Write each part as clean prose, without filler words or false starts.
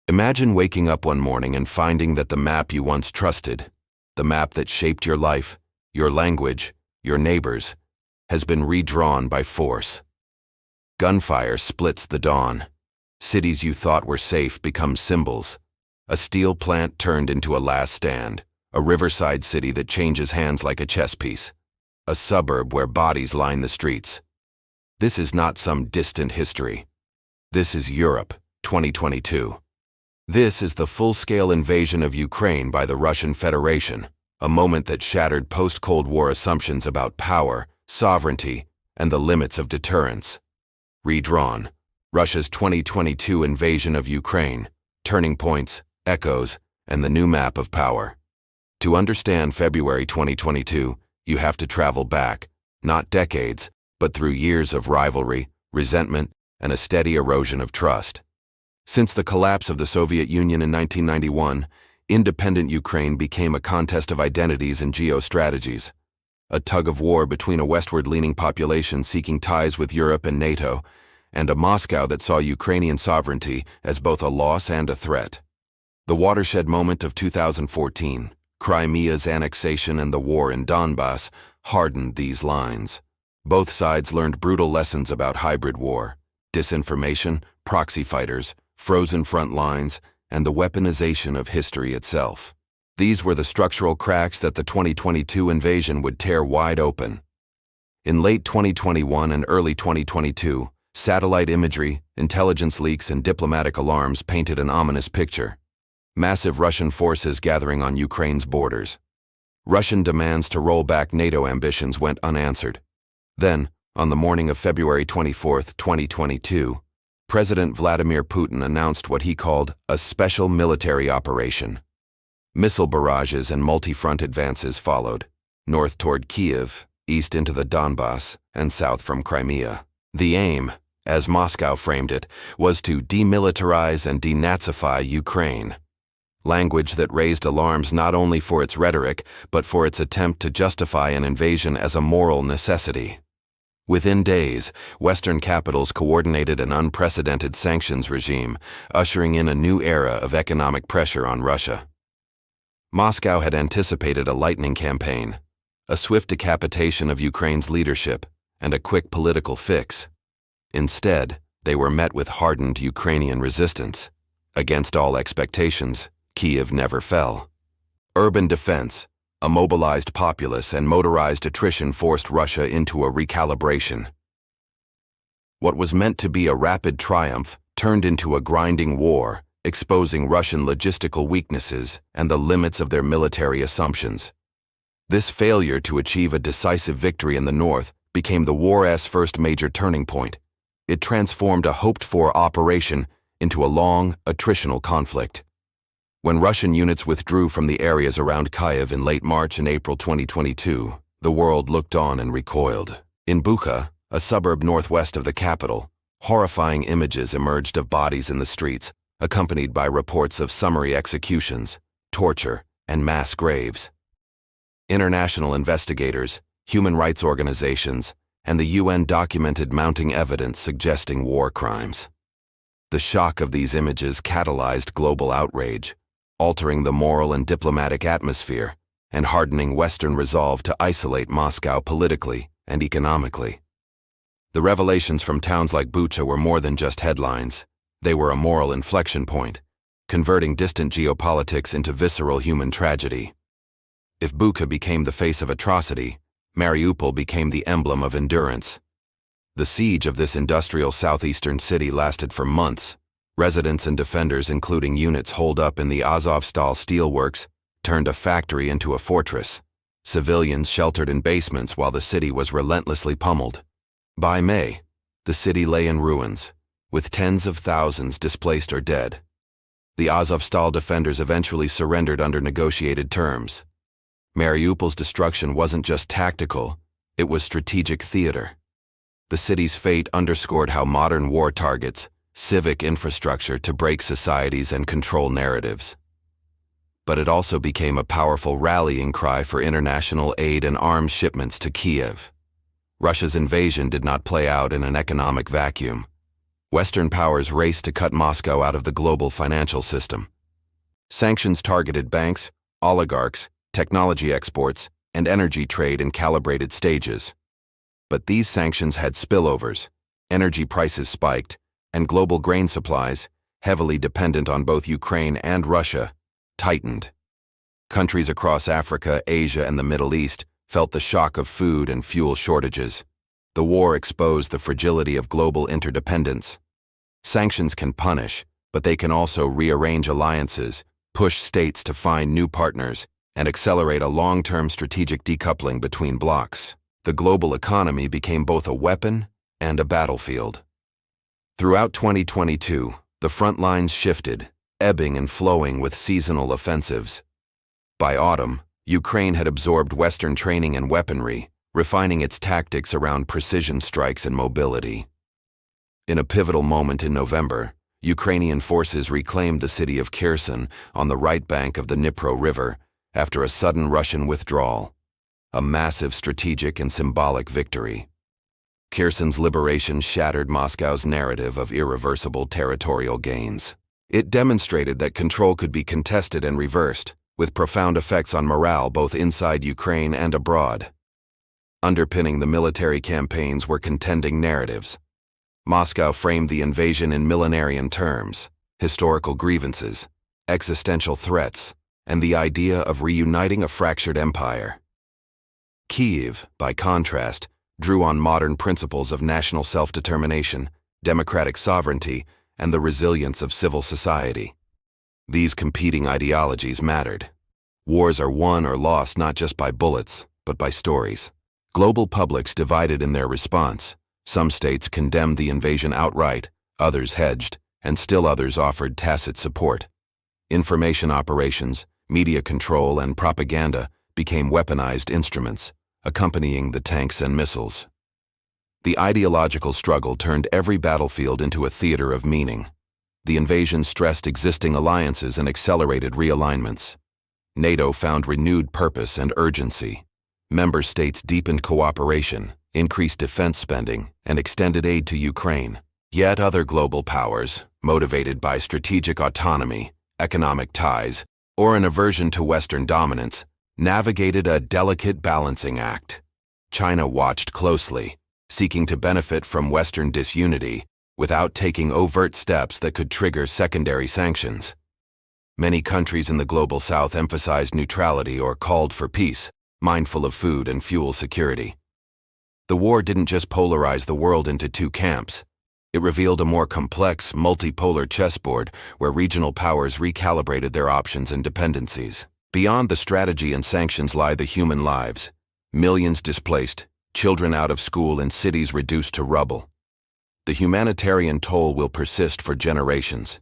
Imagine waking up one morning and finding that the map you once trusted, the map that shaped your life, your language, your neighbors, has been redrawn by force. Gunfire splits the dawn. Cities you thought were safe become symbols. A steel plant turned into a last stand. A riverside city that changes hands like a chess piece. A suburb where bodies line the streets. This is not some distant history. This is Europe, 2022. This is the full-scale invasion of Ukraine by the Russian Federation, a moment that shattered post-Cold War assumptions about power, sovereignty, and the limits of deterrence. Redrawn. Russia's 2022 invasion of Ukraine, turning points, echoes, and the new map of power. To understand February 2022, you have to travel back, not decades, but through years of rivalry, resentment, and a steady erosion of trust. Since the collapse of the Soviet Union in 1991, independent Ukraine became a contest of identities and geostrategies, a tug-of-war between a westward-leaning population seeking ties with Europe and NATO, and a Moscow that saw Ukrainian sovereignty as both a loss and a threat. The watershed moment of 2014, Crimea's annexation and the war in Donbass, hardened these lines. Both sides learned brutal lessons about hybrid war, disinformation, proxy fighters, frozen front lines, and the weaponization of history itself. These were the structural cracks that the 2022 invasion would tear wide open. In late 2021 and early 2022, satellite imagery, intelligence leaks, and diplomatic alarms painted an ominous picture. Massive Russian forces gathering on Ukraine's borders. Russian demands to roll back NATO ambitions went unanswered. Then, on the morning of February 24, 2022, President Vladimir Putin announced what he called a special military operation. Missile barrages and multi-front advances followed, north toward Kyiv, east into the Donbass, and south from Crimea. The aim, as Moscow framed it, was to demilitarize and denazify Ukraine. Language that raised alarms not only for its rhetoric, but for its attempt to justify an invasion as a moral necessity. Within days, Western capitals coordinated an unprecedented sanctions regime, ushering in a new era of economic pressure on Russia. Moscow had anticipated a lightning campaign, a swift decapitation of Ukraine's leadership, and a quick political fix. Instead, they were met with hardened Ukrainian resistance. Against all expectations, Kyiv never fell. Urban defense, a mobilized populace, and motorized attrition forced Russia into a recalibration. What was meant to be a rapid triumph turned into a grinding war, exposing Russian logistical weaknesses and the limits of their military assumptions. This failure to achieve a decisive victory in the north became the war's first major turning point. It transformed a hoped-for operation into a long, attritional conflict. When Russian units withdrew from the areas around Kyiv in late March and April 2022, the world looked on and recoiled. In Bucha, a suburb northwest of the capital, horrifying images emerged of bodies in the streets, accompanied by reports of summary executions, torture, and mass graves. International investigators, human rights organizations, and the UN documented mounting evidence suggesting war crimes. The shock of these images catalyzed global outrage, altering the moral and diplomatic atmosphere, and hardening Western resolve to isolate Moscow politically and economically. The revelations from towns like Bucha were more than just headlines. They were a moral inflection point, converting distant geopolitics into visceral human tragedy. If Bucha became the face of atrocity, Mariupol became the emblem of endurance. The siege of this industrial southeastern city lasted for months. Residents and defenders, including units holed up in the Azovstal steelworks, turned a factory into a fortress. Civilians sheltered in basements while the city was relentlessly pummeled. By May, the city lay in ruins, with tens of thousands displaced or dead. The Azovstal defenders eventually surrendered under negotiated terms. Mariupol's destruction wasn't just tactical, it was strategic theater. The city's fate underscored how modern war targets civic infrastructure to break societies and control narratives. But it also became a powerful rallying cry for international aid and arms shipments to Kyiv. Russia's invasion did not play out in an economic vacuum. Western powers raced to cut Moscow out of the global financial system. Sanctions targeted banks, oligarchs, technology exports, and energy trade in calibrated stages. But these sanctions had spillovers. Energy prices spiked, and global grain supplies, heavily dependent on both Ukraine and Russia, tightened. Countries across Africa, Asia, and the Middle East felt the shock of food and fuel shortages. The war exposed the fragility of global interdependence. Sanctions can punish, but they can also rearrange alliances, push states to find new partners, and accelerate a long-term strategic decoupling between blocs. The global economy became both a weapon and a battlefield. Throughout 2022, the front lines shifted, ebbing and flowing with seasonal offensives. By autumn, Ukraine had absorbed Western training and weaponry, refining its tactics around precision strikes and mobility. In a pivotal moment in November, Ukrainian forces reclaimed the city of Kherson on the right bank of the Dnipro River after a sudden Russian withdrawal, a massive strategic and symbolic victory. Kherson's liberation shattered Moscow's narrative of irreversible territorial gains. It demonstrated that control could be contested and reversed, with profound effects on morale both inside Ukraine and abroad. Underpinning the military campaigns were contending narratives. Moscow framed the invasion in millenarian terms, historical grievances, existential threats, and the idea of reuniting a fractured empire. Kyiv, by contrast, drew on modern principles of national self-determination, democratic sovereignty, and the resilience of civil society. These competing ideologies mattered. Wars are won or lost not just by bullets, but by stories. Global publics divided in their response. Some states condemned the invasion outright, others hedged, and still others offered tacit support. Information operations, media control, and propaganda became weaponized instruments, accompanying the tanks and missiles. The ideological struggle turned every battlefield into a theater of meaning. The invasion stressed existing alliances and accelerated realignments. NATO found renewed purpose and urgency. Member states deepened cooperation, increased defense spending, and extended aid to Ukraine. Yet other global powers, motivated by strategic autonomy, economic ties, or an aversion to Western dominance, navigated a delicate balancing act. China watched closely, seeking to benefit from Western disunity without taking overt steps that could trigger secondary sanctions. Many countries in the global south emphasized neutrality or called for peace, mindful of food and fuel security. The war didn't just polarize the world into two camps. It revealed a more complex, multipolar chessboard where regional powers recalibrated their options and dependencies. Beyond the strategy and sanctions lie the human lives. Millions displaced, children out of school, and cities reduced to rubble. The humanitarian toll will persist for generations.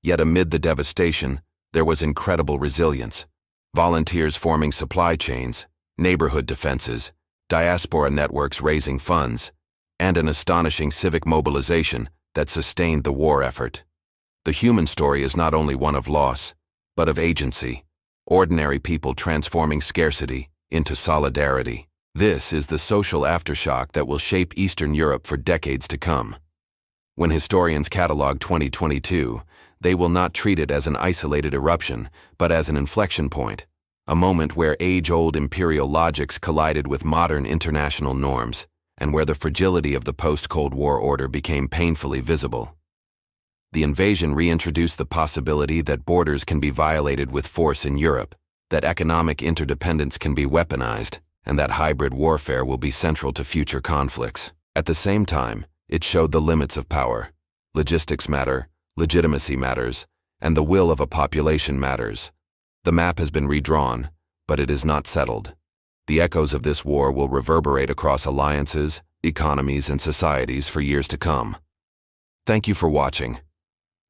Yet amid the devastation, there was incredible resilience. Volunteers forming supply chains, neighborhood defenses, diaspora networks raising funds, and an astonishing civic mobilization that sustained the war effort. The human story is not only one of loss, but of agency. Ordinary people transforming scarcity into solidarity. This is the social aftershock that will shape Eastern Europe for decades to come. When historians catalog 2022, they will not treat it as an isolated eruption, but as an inflection point, a moment where age-old imperial logics collided with modern international norms, and where the fragility of the post-Cold War order became painfully visible. The invasion reintroduced the possibility that borders can be violated with force in Europe, that economic interdependence can be weaponized, and that hybrid warfare will be central to future conflicts. At the same time, it showed the limits of power. Logistics matter, legitimacy matters, and the will of a population matters. The map has been redrawn, but it is not settled. The echoes of this war will reverberate across alliances, economies, and societies for years to come. Thank you for watching.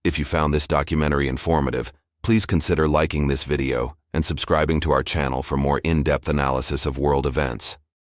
If you found this documentary informative, please consider liking this video and subscribing to our channel for more in-depth analysis of world events.